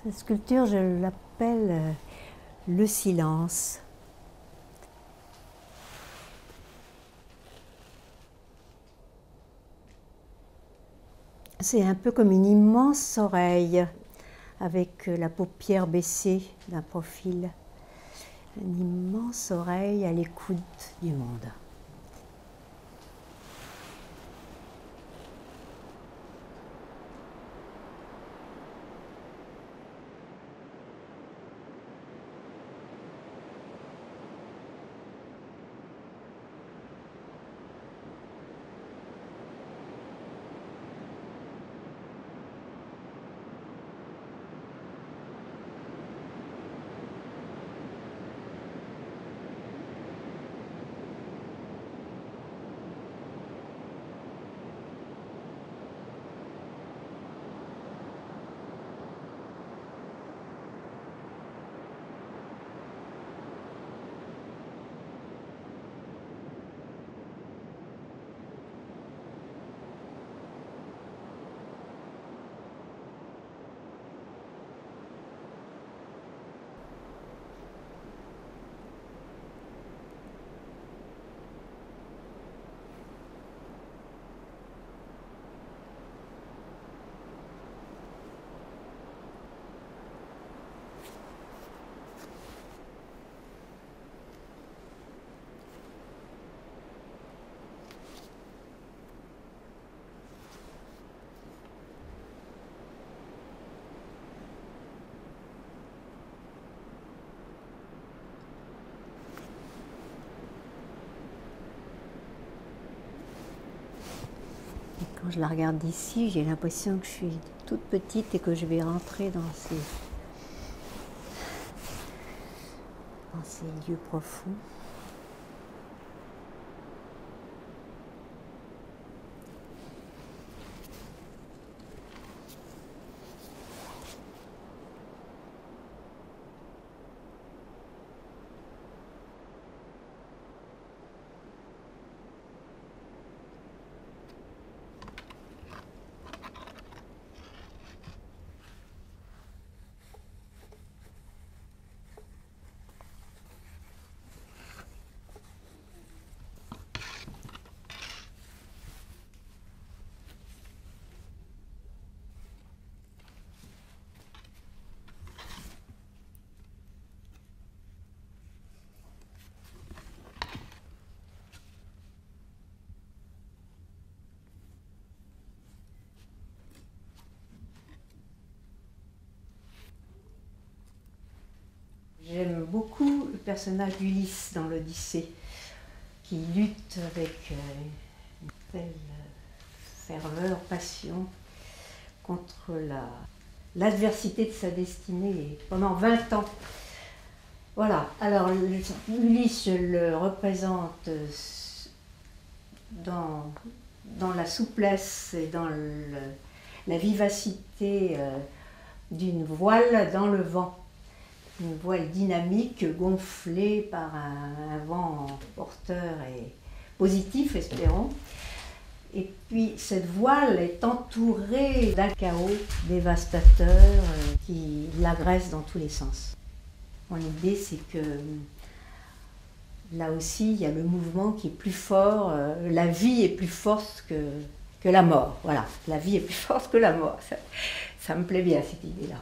Cette sculpture, je l'appelle le silence. C'est un peu comme une immense oreille avec la paupière baissée d'un profil. Une immense oreille à l'écoute du monde. Quand je la regarde d'ici, j'ai l'impression que je suis toute petite et que je vais rentrer dans ces lieux profonds. J'aime beaucoup le personnage d'Ulysse dans l'Odyssée, qui lutte avec une telle ferveur, passion, contre l'adversité de sa destinée pendant 20 ans. Voilà, alors Ulysse, je le représente dans la souplesse et dans la vivacité d'une voile dans le vent. Une voile dynamique, gonflée par un vent porteur et positif, espérons. Et puis cette voile est entourée d'un chaos dévastateur qui l'agresse dans tous les sens. Mon idée, c'est que là aussi, il y a le mouvement qui est plus fort, la vie est plus forte que la mort. Voilà, la vie est plus forte que la mort. Ça me plaît bien, cette idée-là.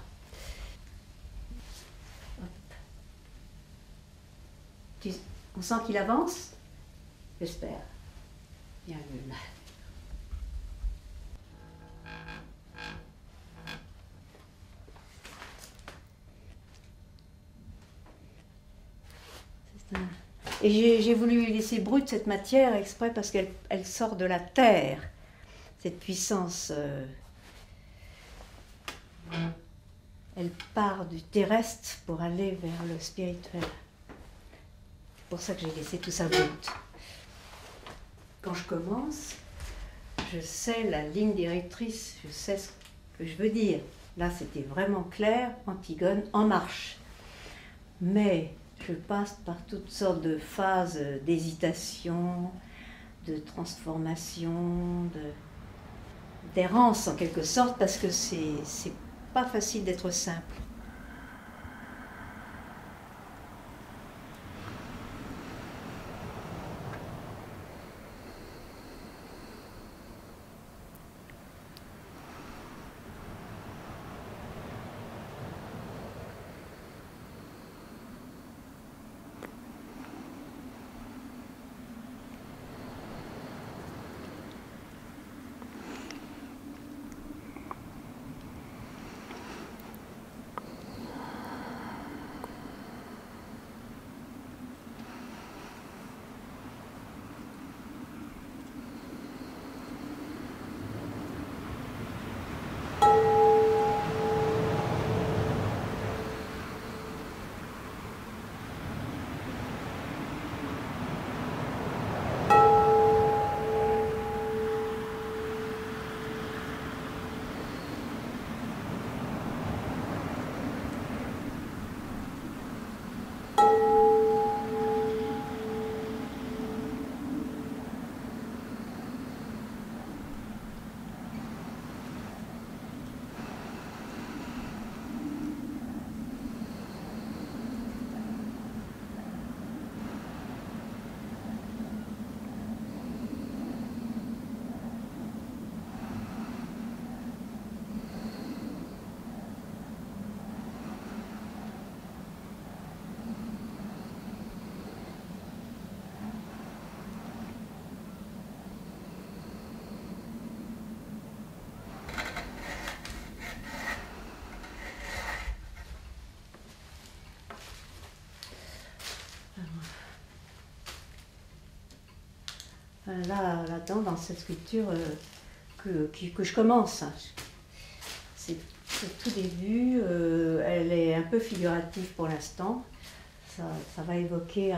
On sent qu'il avance? J'espère. Bien vu. Et j'ai voulu laisser brute cette matière exprès parce qu'elle sort de la terre, cette puissance. Elle part du terrestre pour aller vers le spirituel. C'est pour ça que j'ai laissé tout ça brut. Quand je commence, je sais la ligne directrice, je sais ce que je veux dire. Là, c'était vraiment clair, Antigone en marche. Mais je passe par toutes sortes de phases d'hésitation, de transformation, d'errance en quelque sorte, parce que c'est pas facile d'être simple. là-dedans, dans cette sculpture que je commence. C'est au tout début, elle est un peu figurative pour l'instant. Ça va évoquer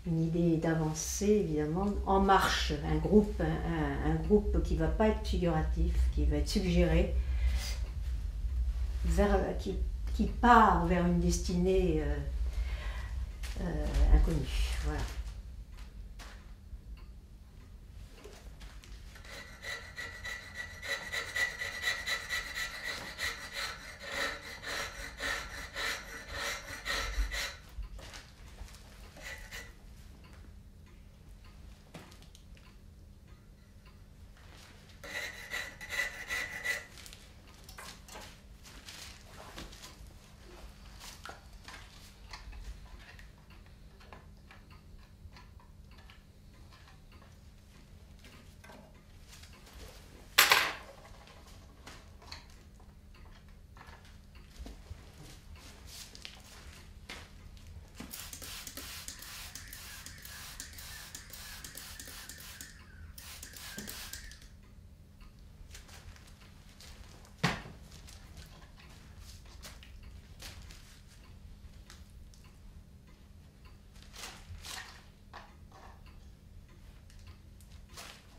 une idée d'avancée, évidemment, en marche, un groupe qui ne va pas être figuratif, qui va être suggéré, qui part vers une destinée inconnue. Voilà.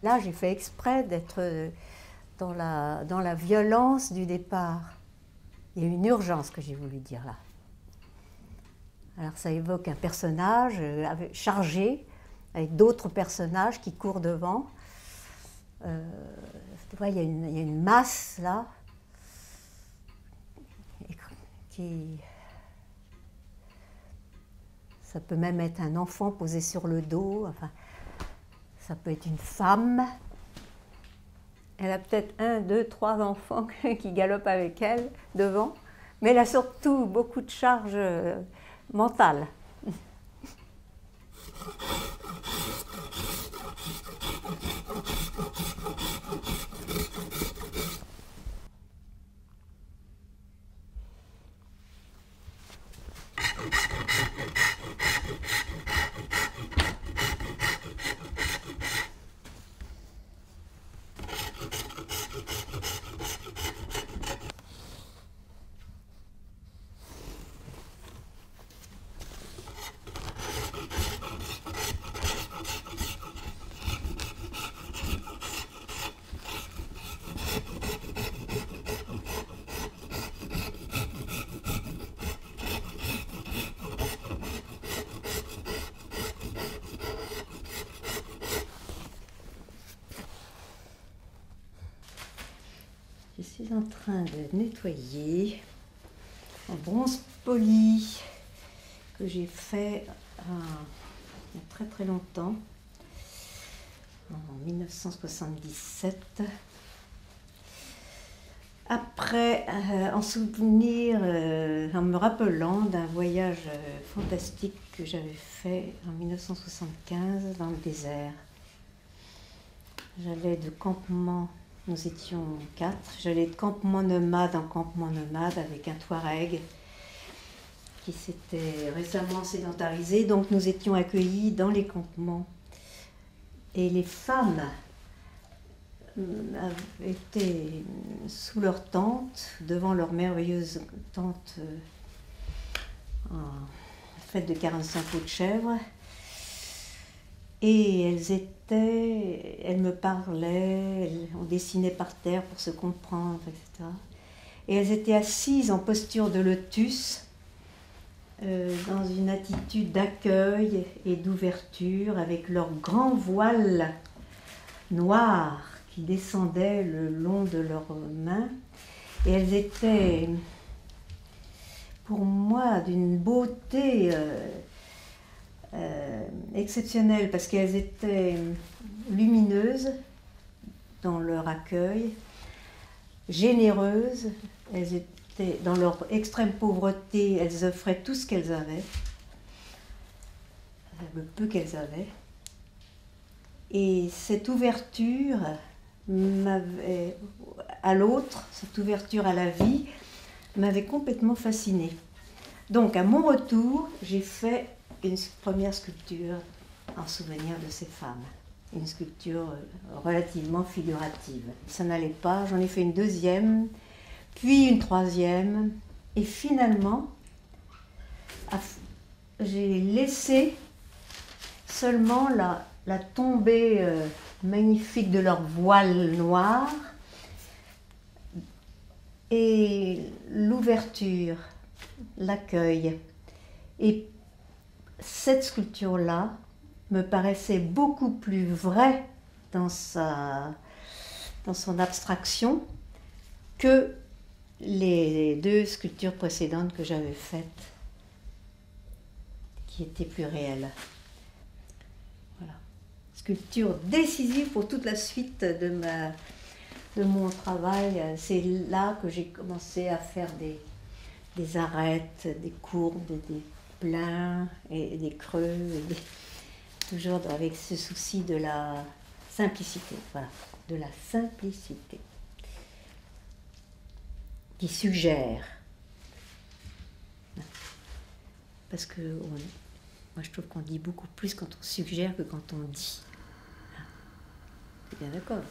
Là, j'ai fait exprès d'être dans la violence du départ. Il y a une urgence que j'ai voulu dire là. Alors ça évoque un personnage chargé, avec d'autres personnages qui courent devant. Tu vois, il y a une masse là, ça peut même être un enfant posé sur le dos. Enfin, ça peut être une femme. Elle a peut-être 1, 2, 3 enfants qui galopent avec elle devant, mais elle a surtout beaucoup de charge mentale. Je suis en train de nettoyer un bronze poli que j'ai fait il y a très très longtemps, en 1977. Après, en souvenir, en me rappelant d'un voyage fantastique que j'avais fait en 1975 dans le désert. J'allais de campement. Nous étions 4. J'allais de campement nomade en campement nomade avec un Touareg qui s'était récemment sédentarisé. Donc nous étions accueillis dans les campements. Et les femmes étaient sous leur tente, devant leur merveilleuse tente faite de 45 peaux de chèvre. Et elles me parlaient, on dessinait par terre pour se comprendre, etc. Et elles étaient assises en posture de lotus, dans une attitude d'accueil et d'ouverture, avec leurs grands voiles noirs qui descendaient le long de leurs mains. Et elles étaient, pour moi, d'une beauté exceptionnelles parce qu'elles étaient lumineuses dans leur accueil, généreuses, elles étaient dans leur extrême pauvreté, elles offraient tout ce qu'elles avaient, le peu qu'elles avaient. Et cette ouverture à l'autre, cette ouverture à la vie, m'avait complètement fascinée. Donc à mon retour, j'ai fait une première sculpture en souvenir de ces femmes. Une sculpture relativement figurative. Ça n'allait pas, j'en ai fait une deuxième, puis une troisième, et finalement, j'ai laissé seulement la tombée magnifique de leur voile noir et l'ouverture, l'accueil. Et cette sculpture-là me paraissait beaucoup plus vraie dans son abstraction que les deux sculptures précédentes que j'avais faites, qui étaient plus réelles. Voilà. Sculpture décisive pour toute la suite de mon travail. C'est là que j'ai commencé à faire des arêtes, des courbes, des pleins et des creux, toujours avec ce souci de la simplicité, voilà, de la simplicité qui suggère. Parce que moi je trouve qu'on dit beaucoup plus quand on suggère que quand on dit. C'est bien d'accord.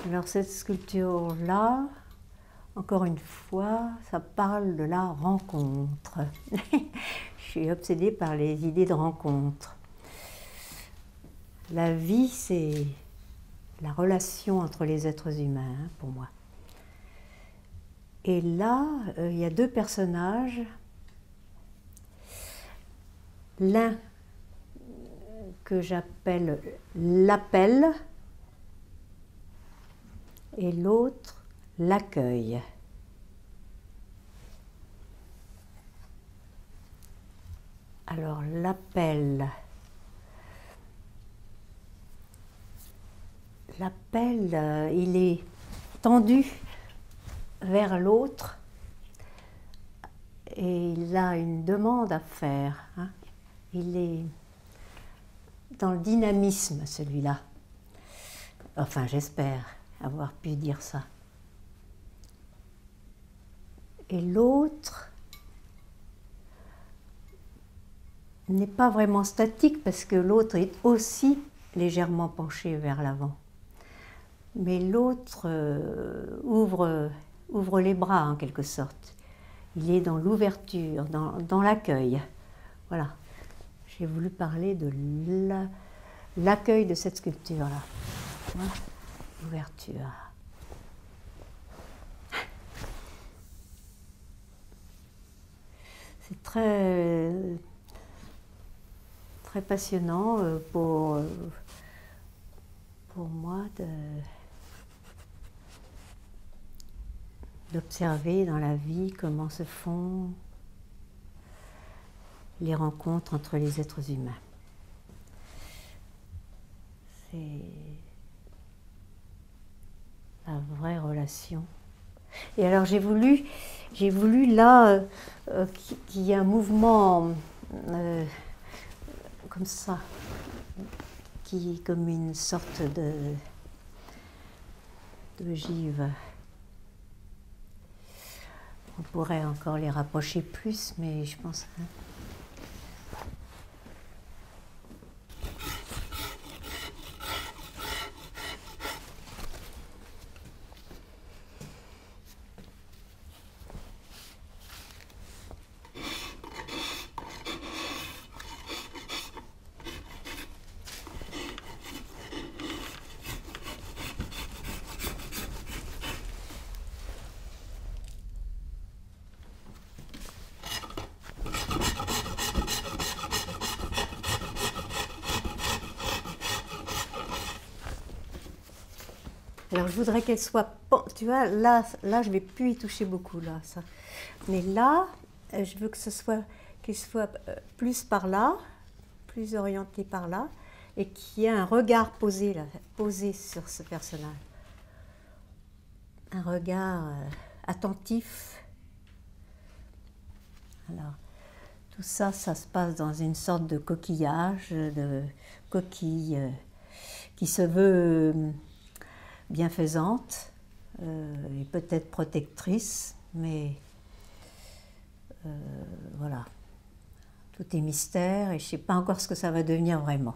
Alors cette sculpture-là, encore une fois, ça parle de la rencontre. Je suis obsédée par les idées de rencontre. La vie, c'est la relation entre les êtres humains, pour moi. Et là, il y a deux personnages. L'un que j'appelle l'appel, et l'autre l'accueil. Alors l'appel, il est tendu vers l'autre et il a une demande à faire. Hein. Il est dans le dynamisme, celui-là. Enfin, j'espère avoir pu dire ça. Et l'autre n'est pas vraiment statique parce que l'autre est aussi légèrement penché vers l'avant. Mais l'autre ouvre les bras en quelque sorte. Il est dans l'ouverture, dans l'accueil. Voilà. J'ai voulu parler de l'accueil de cette sculpture-là. Voilà. L'ouverture. C'est très passionnant pour moi d'observer dans la vie comment se font les rencontres entre les êtres humains. C'est la vraie relation. Et alors j'ai voulu là qu'il y ait un mouvement comme ça, qui est comme une sorte de ogive. On pourrait encore les rapprocher plus, mais je pense... Alors je voudrais qu'elle soit, tu vois, là je vais plus y toucher beaucoup là, ça. Mais là, je veux que ce soit, qu'il soit plus par là, plus orienté par là, et qu'il y ait un regard posé là, posé sur ce personnage, un regard attentif. Alors tout ça, ça se passe dans une sorte de coquillage, de coquille qui se veut bienfaisante et peut-être protectrice, mais voilà, tout est mystère et je ne sais pas encore ce que ça va devenir vraiment.